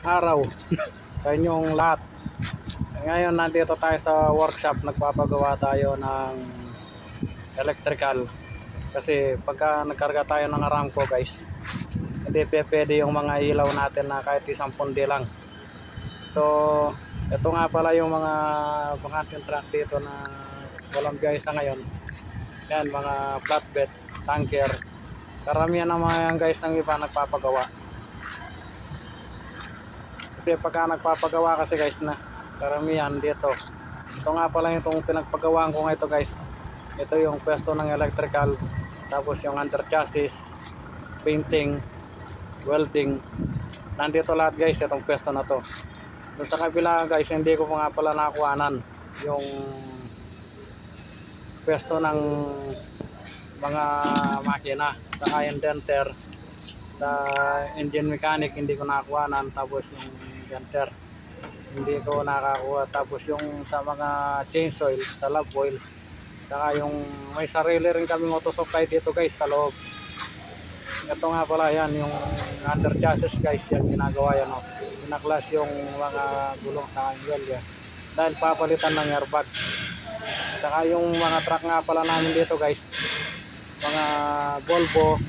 araw sa inyong lahat. Ngayon nandito tayo sa workshop, nagpapagawa tayo ng electrical. Kasi pagka nagkarga tayo ng Aramco guys, hindi pwede yung mga ilaw natin na kahit 10 pundi lang. So ito nga pala yung mga bakanteng truck dito na walang biyahe sa ngayon. Yan, mga flatbed, tanker. Karamihan ng mga yan guys ng iba nagpapagawa. Kasi pagka nagpapagawa kasi guys na karamihan dito. Ito nga pala itong pinagpagawaan ko nga ito guys. Ito yung pwesto ng electrical. Tapos yung under chassis, painting, welding. Nandito lahat guys itong pwesto na to. Doon sa kabila guys, hindi ko nga pala nakuhanan yung pwesto ng mga makina, saka yung denter. Sa engine mechanic hindi ko nakakuhanan, tapos yung denter hindi ko nakakuha, tapos yung sa mga change oil, sa lab oil, saka yung may sarili rin kami auto supply dito guys sa loob. Ito nga pala yan yung under chassis guys, yan ginagawa yan, pinaklas yung mga gulong sa angle yan dahil papalitan ng airbag. Saka yung mga truck nga pala namin dito guys, mga Volvo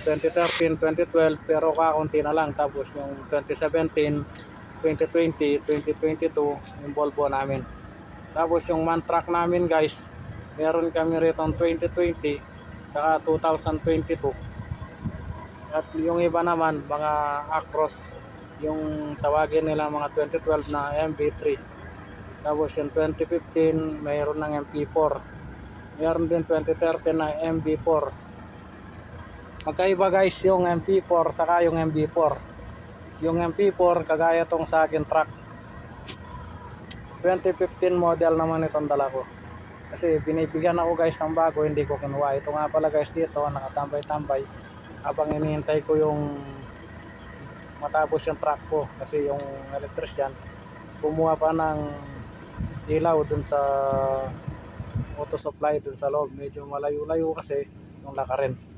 2013, 2012 pero kakunti na lang. Tapos yung 2017, 2020, 2022 yung Volvo namin. Tapos yung man truck namin guys, meron kami rito 2020 saka 2022. At yung iba naman mga Acros, yung tawagin nila mga 2012 na MV3. Tapos yung 2015 mayroon ng MP4. Meron din 2013 na MV4. Magkaiba guys yung MP4 saka yung MV4. Yung MP4 kagaya tong sa akin truck, 2015 model naman itong dala ko. Kasi binibigyan ako guys ng bago, hindi ko kinuha. Ito nga pala guys dito, nakatambay-tambay habang hinihintay ko yung matapos yung truck ko. Kasi yung electrician kumuha pa ng ilaw dun sa auto supply dun sa loob. Medyo malayo-layo kasi yung lakarin.